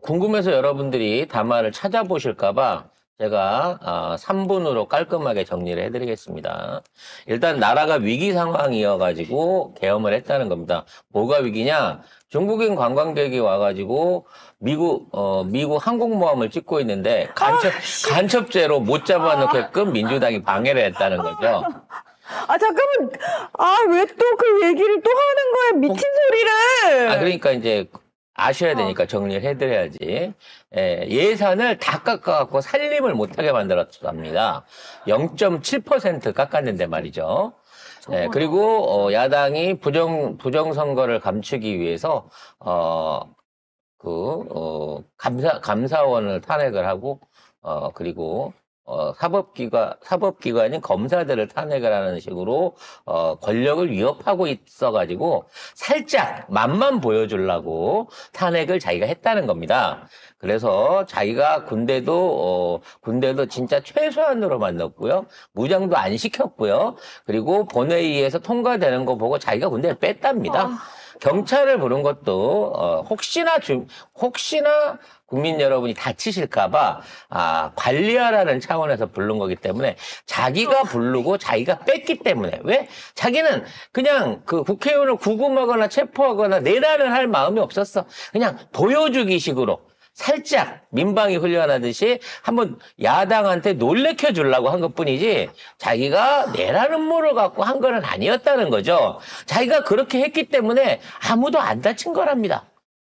궁금해서 여러분들이 담화를 찾아보실까봐 제가 3분으로 깔끔하게 정리를 해드리겠습니다. 일단 나라가 위기 상황이어가지고 계엄을 했다는 겁니다. 뭐가 위기냐? 중국인 관광객이 와가지고 미국 항공모함을 찍고 있는데 간첩죄로 못 잡아놓게끔 민주당이 방해를 했다는 거죠. 잠깐만. 왜 또 그 얘기를 또 하는 거야? 미친 소리를. 그러니까 이제 아셔야 되니까 정리를 해드려야지. 예산을 다 깎아갖고 살림을 못하게 만들었답니다. 0.7% 깎았는데 말이죠. 그리고 야당이 부정선거를 감추기 위해서 감사원을 탄핵을 하고 그리고 사법기관인 검사들을 탄핵을 하는 식으로 권력을 위협하고 있어가지고 살짝 맛만 보여주려고 탄핵을 자기가 했다는 겁니다. 그래서 자기가 군대도 진짜 최소한으로만 넣었고요. 무장도 안 시켰고요. 그리고 본회의에서 통과되는 거 보고 자기가 군대를 뺐답니다. 경찰을 부른 것도 혹시나 국민 여러분이 다치실까봐 관리하라는 차원에서 부른 거기 때문에 자기가 부르고 자기가 뺐기 때문에 왜? 자기는 그냥 그 국회의원을 구금하거나 체포하거나 내란을 할 마음이 없었어. 그냥 보여주기 식으로 살짝 민방위 훈련하듯이 한번 야당한테 놀래켜 주려고 한 것뿐이지 자기가 내란 음모를 갖고 한 거는 아니었다는 거죠. 자기가 그렇게 했기 때문에 아무도 안 다친 거랍니다.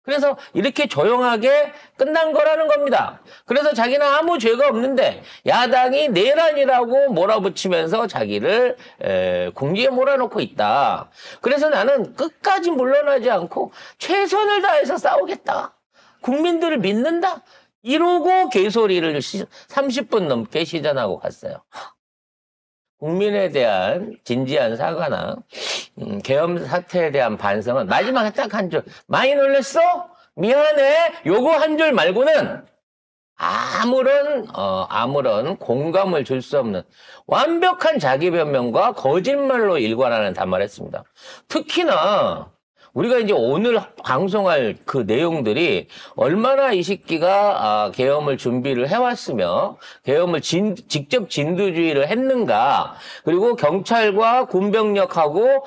그래서 이렇게 조용하게 끝난 거라는 겁니다. 그래서 자기는 아무 죄가 없는데 야당이 내란이라고 몰아붙이면서 자기를 궁지에 몰아넣고 있다. 그래서 나는 끝까지 물러나지 않고 최선을 다해서 싸우겠다. 국민들을 믿는다. 이러고 개소리를 30분 넘게 시전하고 갔어요. 국민에 대한 진지한 사과나 계엄 사태에 대한 반성은 마지막에 딱 한 줄. 많이 놀랬어? 미안해. 요거 한 줄 말고는 아무런 공감을 줄 수 없는 완벽한 자기 변명과 거짓말로 일관하는 담화를 했습니다. 특히나 우리가 이제 오늘 방송할 그 내용들이 얼마나 이 새끼가 계엄을 준비를 해왔으며 계엄을 직접 진두지휘를 했는가. 그리고 경찰과 군병력하고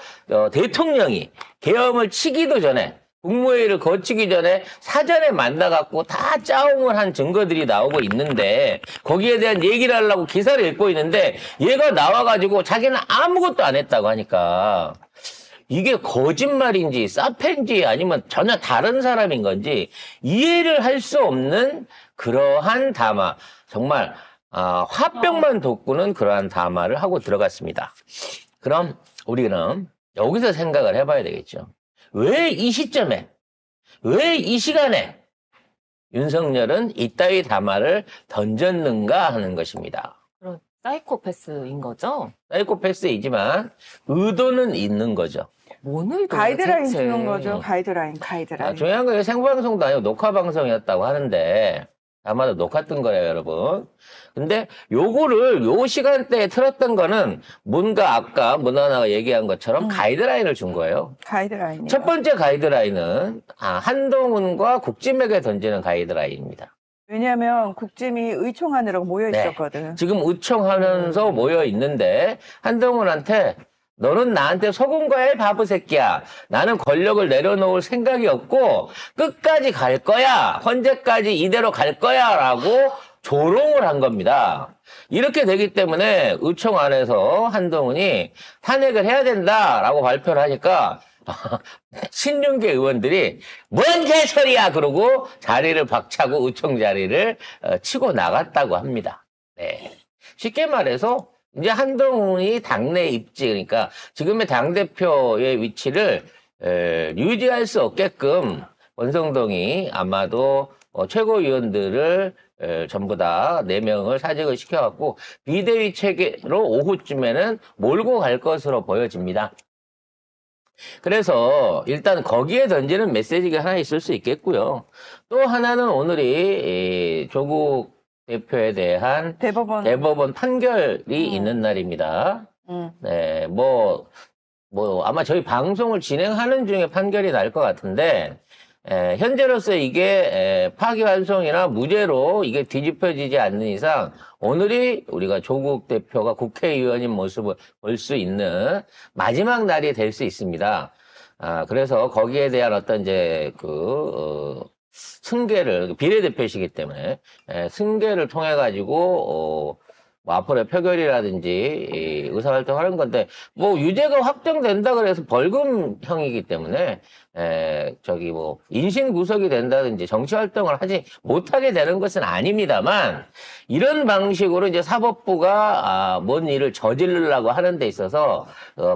대통령이 계엄을 치기도 전에 국무회의를 거치기 전에 사전에 만나갖고 다 짜옹을 한 증거들이 나오고 있는데 거기에 대한 얘기를 하려고 기사를 읽고 있는데 얘가 나와가지고 자기는 아무것도 안 했다고 하니까 이게 거짓말인지 사페인지 아니면 전혀 다른 사람인 건지 이해를 할 수 없는 그러한 담화. 정말 화병만 돋구는 그러한 담화를 하고 들어갔습니다. 그럼 우리는 여기서 생각을 해봐야 되겠죠. 왜 이 시점에, 왜 이 시간에 윤석열은 이따위 담화를 던졌는가 하는 것입니다. 그런 사이코패스인 거죠? 사이코패스이지만 의도는 있는 거죠. 뭔 의도예요, 가이드라인 대체? 주는 거죠. 가이드라인. 중요한 건 생방송도 아니고 녹화방송이었다고 하는데 아마도 녹화 뜬 거예요, 여러분. 근데 요거를 요 시간대에 틀었던 거는 뭔가 아까 문화나가 얘기한 것처럼 가이드라인을 준 거예요. 가이드라인. 첫 번째 가이드라인은 한동훈과 국짐에게 던지는 가이드라인입니다. 왜냐하면 국짐이 의총하느라고 모여 있었거든. 지금 의총하면서 모여 있는데 한동훈한테 너는 나한테 속은 거야, 바보 새끼야. 나는 권력을 내려놓을 생각이 없고 끝까지 갈 거야. 헌재까지 이대로 갈 거야. 라고 조롱을 한 겁니다. 이렇게 되기 때문에 의총 안에서 한동훈이 탄핵을 해야 된다라고 발표를 하니까 신윤계 의원들이 뭔 개소리야 그러고 자리를 박차고 의총 자리를 치고 나갔다고 합니다. 네. 쉽게 말해서 이제 한동훈이 당내 입지, 그러니까 지금의 당대표의 위치를 유지할 수 없게끔 권성동이 아마도 최고위원들을 전부 다 4명을 사직을 시켜갖고 비대위 체계로 오후쯤에는 몰고 갈 것으로 보여집니다. 그래서 일단 거기에 던지는 메시지가 하나 있을 수 있겠고요. 또 하나는 오늘이 조국 대표에 대한 대법원 판결이 있는 날입니다. 네, 아마 저희 방송을 진행하는 중에 판결이 날 것 같은데, 현재로서 이게 파기환송이나 무죄로 이게 뒤집혀지지 않는 이상 오늘이 우리가 조국 대표가 국회의원인 모습을 볼 수 있는 마지막 날이 될 수 있습니다. 그래서 거기에 대한 어떤 이제 승계를 비례대표시기 때문에 승계를 통해 가지고 뭐 앞으로의 표결이라든지 의사활동하는 건데 뭐 유죄가 확정된다 그래서 벌금형이기 때문에 뭐 인신구속이 된다든지 정치활동을 하지 못하게 되는 것은 아닙니다만 이런 방식으로 이제 사법부가 뭔 일을 저지르려고 하는 데 있어서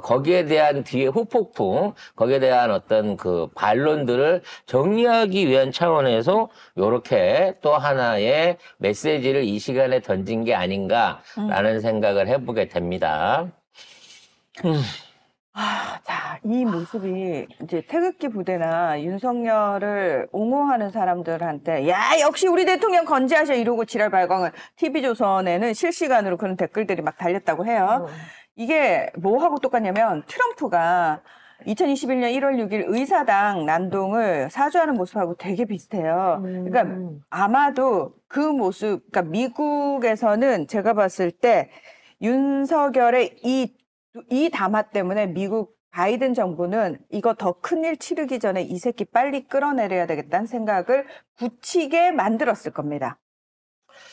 거기에 대한 뒤에 후폭풍, 거기에 대한 어떤 그 반론들을 정리하기 위한 차원에서 요렇게 또 하나의 메시지를 이 시간에 던진 게 아닌가라는 생각을 해보게 됩니다. 자, 이 모습이 이제 태극기 부대나 윤석열을 옹호하는 사람들한테 야, 역시 우리 대통령 건재하셔 이러고 지랄 발광을 TV조선에는 실시간으로 그런 댓글들이 막 달렸다고 해요. 이게 뭐하고 똑같냐면 트럼프가 2021년 1월 6일 의사당 난동을 사주하는 모습하고 되게 비슷해요. 그러니까 아마도 그 모습, 그러니까 미국에서는 제가 봤을 때 윤석열의 이 담화 때문에 미국 바이든 정부는 이거 더 큰일 치르기 전에 이 새끼 빨리 끌어내려야 되겠다는 생각을 굳히게 만들었을 겁니다.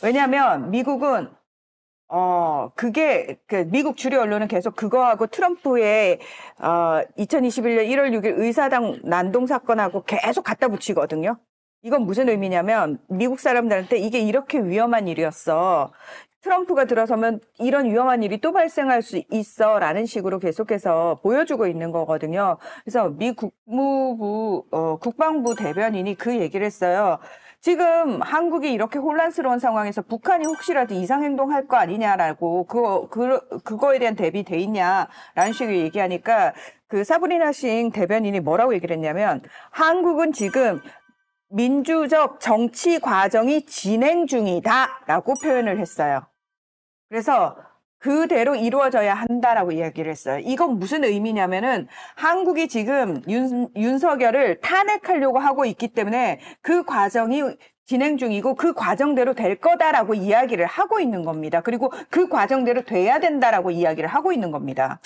왜냐하면 미국은 미국 주류 언론은 계속 그거하고 트럼프의 2021년 1월 6일 의사당 난동 사건하고 계속 갖다 붙이거든요. 이건 무슨 의미냐면 미국 사람들한테 이게 이렇게 위험한 일이었어. 트럼프가 들어서면 이런 위험한 일이 또 발생할 수 있어 라는 식으로 계속해서 보여주고 있는 거거든요. 그래서 미 국방부 대변인이 그 얘기를 했어요. 지금 한국이 이렇게 혼란스러운 상황에서 북한이 혹시라도 이상행동할 거 아니냐라고 그거에 대한 대비돼 있냐라는 식으로 얘기하니까 그 사브리나 싱 대변인이 뭐라고 얘기를 했냐면 한국은 지금 민주적 정치 과정이 진행 중이다라고 표현을 했어요. 그래서 그대로 이루어져야 한다라고 이야기를 했어요. 이건 무슨 의미냐면은 한국이 지금 윤석열을 탄핵하려고 하고 있기 때문에 그 과정이 진행 중이고 그 과정대로 될 거다라고 이야기를 하고 있는 겁니다. 그리고 그 과정대로 돼야 된다라고 이야기를 하고 있는 겁니다.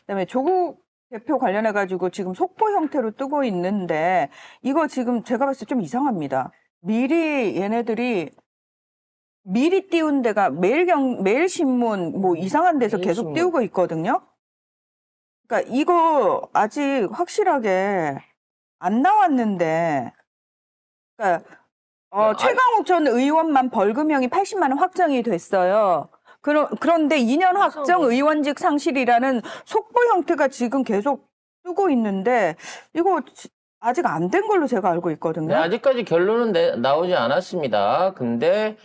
그다음에 조국 대표 관련해가지고 지금 속보 형태로 뜨고 있는데 이거 지금 제가 봤을 때 좀 이상합니다. 얘네들이 미리 띄운 데가 매일신문 뭐 이상한 데서 계속 매일신문. 띄우고 있거든요. 그러니까 이거 아직 확실하게 안 나왔는데 그러니까 최강욱 전 의원만 벌금형이 80만 원 확정이 됐어요. 그런데 2년 확정 의원직 상실이라는 속보 형태가 지금 계속 뜨고 있는데 이거 아직 안 된 걸로 제가 알고 있거든요. 네, 아직까지 결론은 나오지 않았습니다. 근데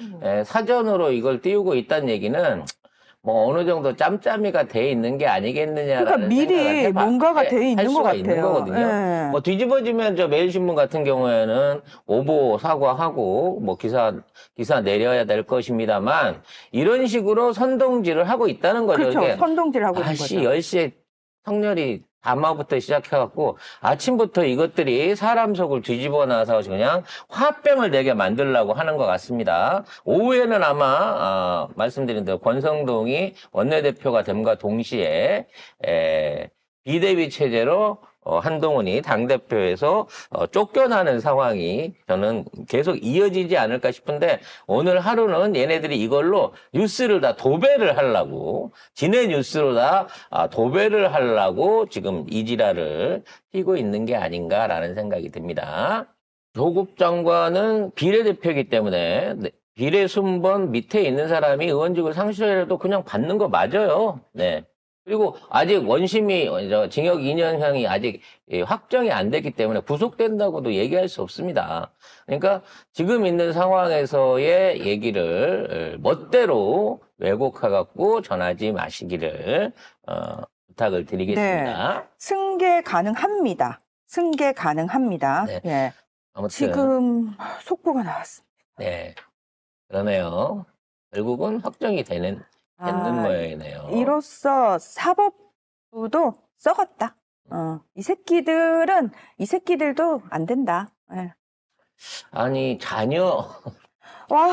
사전으로 이걸 띄우고 있다는 얘기는 뭐 어느 정도 짬짬이가 돼 있는 게 아니겠느냐라는 그러니까 미리 뭔가가 돼 있는 것 있는 같아요. 거거든요. 예. 뭐 뒤집어지면 저 매일신문 같은 경우에는 오보 사과하고 뭐 기사 내려야 될 것입니다만 이런 식으로 선동질을 하고 있다는 거죠. 그렇죠. 이게 선동질 하고 있는 거죠. 10시에 성렬이 담화부터 시작해갖고 아침부터 이것들이 사람 속을 뒤집어 놔서 그냥 화병을 내게 만들려고 하는 것 같습니다. 오후에는 아마 말씀드린 대로 권성동이 원내대표가 됨과 동시에 비대위 체제로 한동훈이 당대표에서 쫓겨나는 상황이 저는 계속 이어지지 않을까 싶은데 오늘 하루는 얘네들이 이걸로 뉴스를 다 도배를 하려고 진해 뉴스로 다 도배를 하려고 지금 이 지랄을 피고 있는 게 아닌가라는 생각이 듭니다. 조국 장관은 비례대표이기 때문에 비례 순번 밑에 있는 사람이 의원직을 상실해도 그냥 받는 거 맞아요. 네. 그리고 아직 원심이 징역 2년형이 아직 확정이 안 됐기 때문에 구속된다고도 얘기할 수 없습니다. 그러니까 지금 있는 상황에서의 얘기를 멋대로 왜곡해갖고 전하지 마시기를 부탁을 드리겠습니다. 네. 승계 가능합니다. 승계 가능합니다. 네. 예. 아무튼 지금 속보가 나왔습니다. 네, 그러네요. 결국은 확정이 되는 모양이네요. 이로써 사법부도 썩었다. 이 새끼들도 안 된다. 네. 아니, 자녀 와,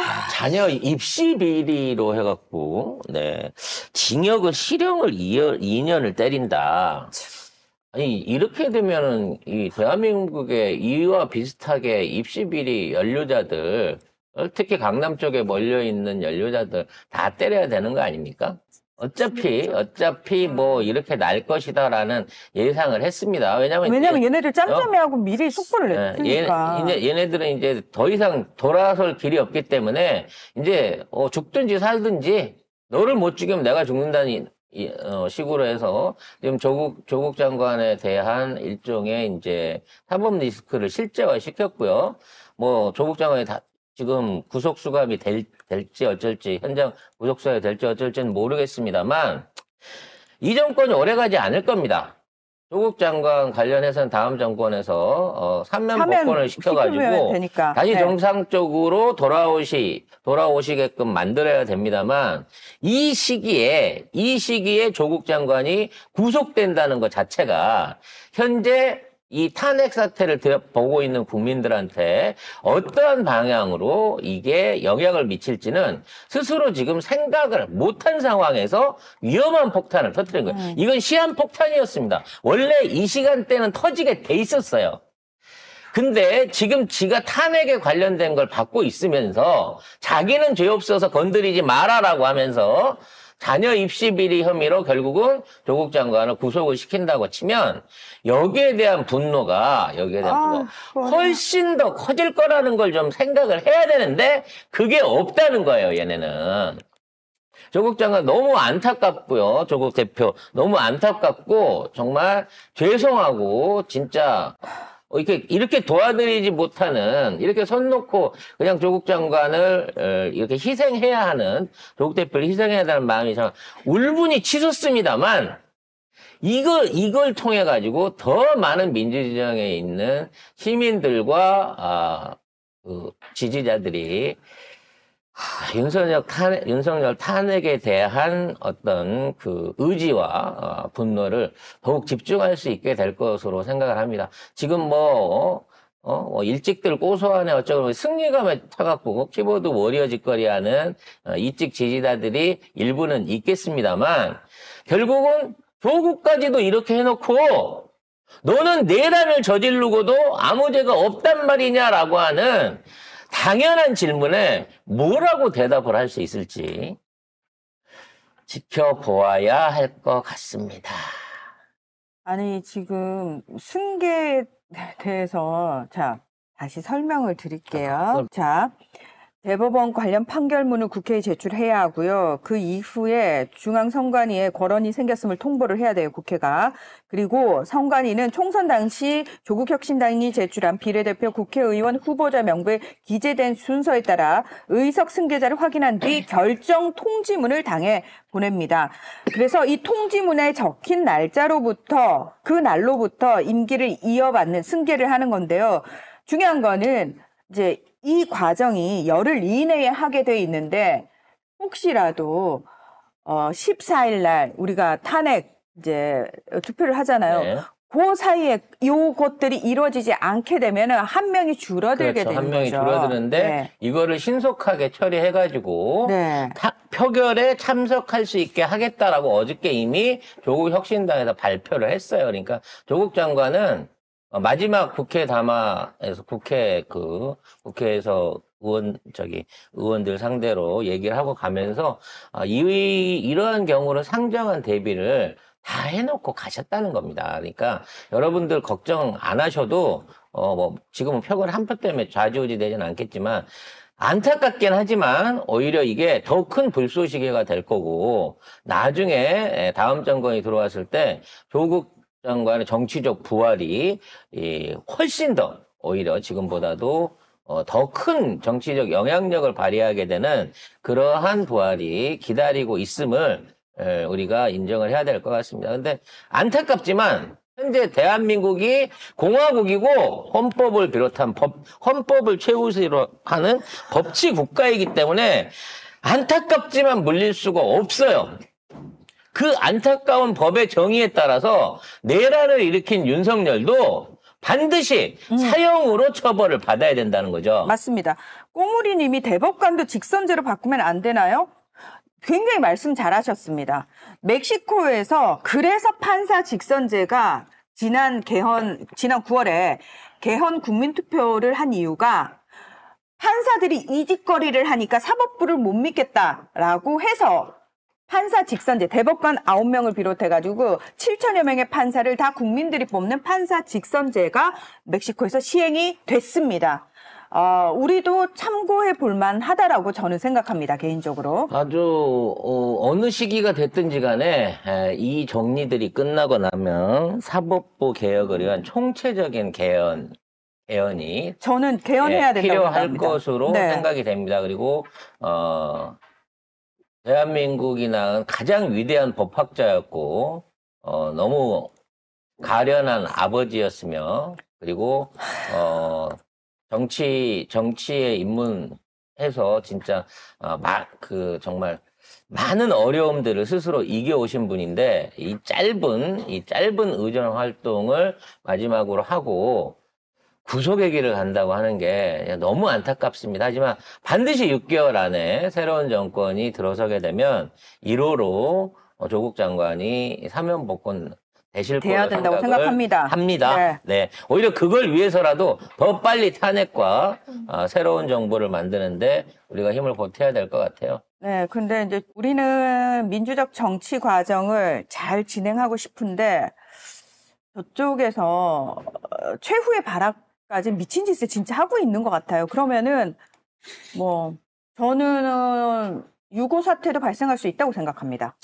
입시 비리로 해갖고, 네. 징역을, 실형을 2년을 때린다. 아니, 이렇게 되면은, 이 대한민국의 이와 비슷하게 입시 비리 연루자들, 특히 강남 쪽에 몰려있는 연루자들 다 때려야 되는 거 아닙니까? 어차피 뭐 이렇게 날 것이다라는 예상을 했습니다. 왜냐면 얘네들 짬짬이하고 미리 속보를 냈으니까. 얘네들은 이제 더 이상 돌아설 길이 없기 때문에 이제 죽든지 살든지 너를 못 죽이면 내가 죽는다는 식으로 해서 지금 조국 장관에 대한 일종의 이제 사법 리스크를 실제화 시켰고요. 뭐 조국 장관이 지금 구속 수감이 될지 어쩔지, 현장 구속 수감이 될지 어쩔지는 모르겠습니다만, 이 정권이 오래가지 않을 겁니다. 조국 장관 관련해서는 다음 정권에서 사면 복권을 시켜가지고 되니까. 다시 네. 정상적으로 돌아오시게끔 만들어야 됩니다만, 이 시기에 조국 장관이 구속된다는 것 자체가 현재 이 탄핵 사태를 보고 있는 국민들한테 어떠한 방향으로 이게 영향을 미칠지는 스스로 지금 생각을 못한 상황에서 위험한 폭탄을 터뜨린 거예요. 이건 시한폭탄이었습니다. 원래 이 시간대는 터지게 돼 있었어요. 근데 지금 지가 탄핵에 관련된 걸 받고 있으면서 자기는 죄 없어서 건드리지 마라라고 하면서 자녀 입시 비리 혐의로 결국은 조국 장관을 구속을 시킨다고 치면 여기에 대한 분노가 훨씬 더 커질 거라는 걸 좀 생각을 해야 되는데 그게 없다는 거예요, 얘네는. 조국 장관 너무 안타깝고요. 조국 대표 너무 안타깝고 정말 죄송하고 진짜 이렇게 도와드리지 못하는, 이렇게 손 놓고 그냥 조국 장관을 이렇게 희생해야 하는, 조국 대표를 희생해야 하는 마음이 참 울분이 치솟습니다만, 이걸 통해가지고 더 많은 민주진영에 있는 시민들과, 지지자들이 윤석열 탄핵에 대한 어떤 그 의지와 분노를 더욱 집중할 수 있게 될 것으로 생각을 합니다. 지금 일찍들 고소하네 어쩌고 승리감에 타갖고 키보드 워리어 짓거리하는 이찍 지지자들이 일부는 있겠습니다만 결국은 조국까지도 이렇게 해놓고 너는 내란을 저지르고도 아무 죄가 없단 말이냐라고 하는 당연한 질문에 뭐라고 대답을 할 수 있을지 지켜보아야 할 것 같습니다. 아니, 지금 승계에 대해서, 자, 다시 설명을 드릴게요. 자, 대법원 관련 판결문을 국회에 제출해야 하고요. 그 이후에 중앙선관위에 권한이 생겼음을 통보를 해야 돼요, 국회가. 그리고 선관위는 총선 당시 조국혁신당이 제출한 비례대표 국회의원 후보자 명부에 기재된 순서에 따라 의석 승계자를 확인한 뒤 결정 통지문을 당에 보냅니다. 그래서 이 통지문에 적힌 날짜로부터, 그 날로부터 임기를 이어받는 승계를 하는 건데요. 중요한 거는 이제 이 과정이 열흘 이내에 하게 돼 있는데 혹시라도 14일 날 우리가 탄핵 이제 투표를 하잖아요. 네. 그 사이에 요것들이 이루어지지 않게 되면은 한 명이 줄어들게 그렇죠. 되는 한 명이 거죠. 줄어드는데 네. 이거를 신속하게 처리해가지고 네. 표결에 참석할 수 있게 하겠다라고 어저께 이미 조국 혁신당에서 발표를 했어요. 그러니까 조국 장관은 마지막 국회 담화에서 국회에서 의원들 상대로 얘기를 하고 가면서 이러한 경우를 상정한 대비를 다 해놓고 가셨다는 겁니다. 그러니까 여러분들 걱정 안 하셔도 지금은 표결 한 표 때문에 좌지우지 되지는 않겠지만 안타깝긴 하지만 오히려 이게 더 큰 불쏘시개가 될 거고 나중에 다음 정권이 들어왔을 때 조국 장관의 정치적 부활이 훨씬 더 오히려 지금보다도 더 큰 정치적 영향력을 발휘하게 되는 그러한 부활이 기다리고 있음을 우리가 인정을 해야 될 것 같습니다. 근데 안타깝지만 현재 대한민국이 공화국이고 헌법을 비롯한 헌법을 최우수로 하는 법치 국가이기 때문에 안타깝지만 물릴 수가 없어요. 그 안타까운 법의 정의에 따라서 내란을 일으킨 윤석열도 반드시 사형으로 처벌을 받아야 된다는 거죠. 맞습니다. 꼬무리님이 대법관도 직선제로 바꾸면 안 되나요? 굉장히 말씀 잘하셨습니다. 멕시코에서 그래서 판사 직선제가 지난 9월에 개헌 국민투표를 한 이유가 판사들이 이직거리를 하니까 사법부를 못 믿겠다라고 해서 판사 직선제, 대법관 9명을 비롯해가지고 7천여 명의 판사를 다 국민들이 뽑는 판사 직선제가 멕시코에서 시행이 됐습니다. 우리도 참고해 볼 만하다라고 저는 생각합니다, 개인적으로. 아주 어느 시기가 됐든지 간에 이 정리들이 끝나고 나면 사법부 개혁을 위한 총체적인 개헌이 저는 개헌해야 된다고 필요할 생각합니다. 것으로 네. 생각이 됩니다. 그리고 대한민국이 낳은 가장 위대한 법학자였고 너무 가련한 아버지였으며 그리고 정치에 입문해서 진짜 정말 많은 어려움들을 스스로 이겨오신 분인데 이 짧은 의정 활동을 마지막으로 하고 구속의 길을 간다고 하는 게 너무 안타깝습니다. 하지만 반드시 6개월 안에 새로운 정권이 들어서게 되면 1호로 조국 장관이 사면복권 되실 돼야 거라고 된다고 생각을 생각합니다. 합니다. 네. 오히려 그걸 위해서라도 더 빨리 탄핵과 새로운 정부를 만드는데 우리가 힘을 보태야 될 것 같아요. 네, 근데 이제 우리는 민주적 정치 과정을 잘 진행하고 싶은데 저쪽에서 최후의 발악까지 미친 짓을 진짜 하고 있는 것 같아요. 그러면은 저는 6.5 사태도 발생할 수 있다고 생각합니다.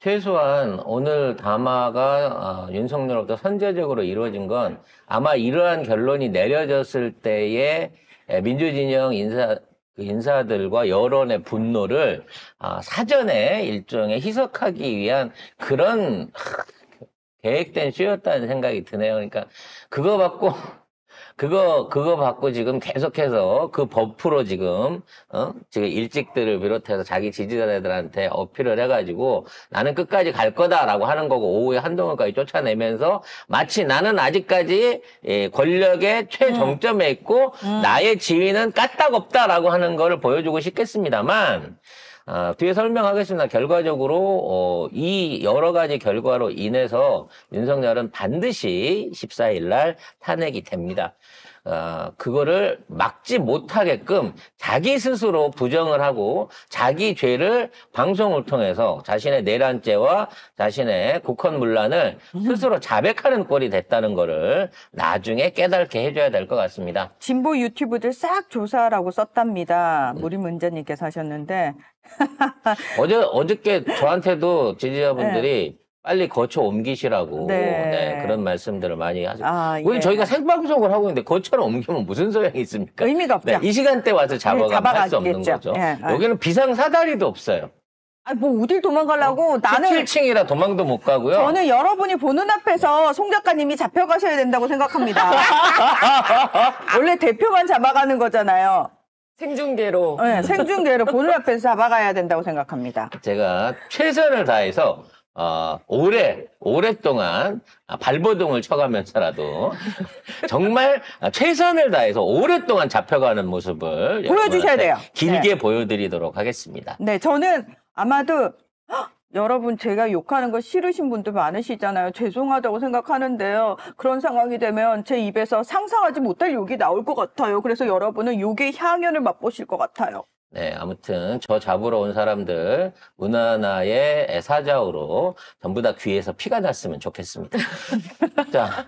최소한 오늘 담화가 윤석열로부터 선제적으로 이루어진 건 아마 이러한 결론이 내려졌을 때의 민주진영 인사들과 여론의 분노를 사전에 일종의 희석하기 위한 그런 계획된 쇼였다는 생각이 드네요. 그러니까 그거 받고 지금 계속해서 그 버프로 지금 일직들을 비롯해서 자기 지지자들한테 어필을 해가지고 나는 끝까지 갈 거다라고 하는 거고 오후에 한동훈까지 쫓아내면서 마치 나는 아직까지 권력의 최정점에 있고 나의 지위는 까딱없다라고 하는 거를 보여주고 싶겠습니다만 뒤에 설명하겠습니다. 결과적으로 이 여러 가지 결과로 인해서 윤석열은 반드시 14일 날 탄핵이 됩니다. 그거를 막지 못하게끔 자기 스스로 부정을 하고 자기 죄를 방송을 통해서 자신의 내란죄와 자신의 국헌문란을 스스로 자백하는 꼴이 됐다는 거를 나중에 깨닫게 해줘야 될 것 같습니다. 진보 유튜브들 싹 조사라고 썼답니다. 무리문자님께서 하셨는데 어저께 저한테도 지지자분들이 빨리 거쳐 옮기시라고 그런 말씀들을 많이 하세요. 왜 저희가 생방송을 하고 있는데 거쳐를 옮기면 무슨 소용이 있습니까? 의미가 없죠. 이 시간대 와서 잡아가면 할 수 없는 잡아가겠죠. 거죠. 여기는 비상사다리도 없어요. 어딜 도망가려고 나는 17층이라 도망도 못 가고요. 저는 여러분이 보는 앞에서 송 작가님이 잡혀가셔야 된다고 생각합니다. 원래 대표만 잡아가는 거잖아요. 생중계로. 네, 생중계로 보는 앞에서 잡아가야 된다고 생각합니다. 제가 최선을 다해서 오랫동안 발버둥을 쳐가면서라도 정말 최선을 다해서 오랫동안 잡혀가는 모습을 보여주셔야 돼요. 길게 보여드리도록 하겠습니다. 네, 저는 아마도 여러분 제가 욕하는 거 싫으신 분들 많으시잖아요. 죄송하다고 생각하는데요. 그런 상황이 되면 제 입에서 상상하지 못할 욕이 나올 것 같아요. 그래서 여러분은 욕의 향연을 맛보실 것 같아요. 네, 아무튼 저 잡으러 온 사람들 문하나의 사자우로 전부 다 귀에서 피가 났으면 좋겠습니다. 자,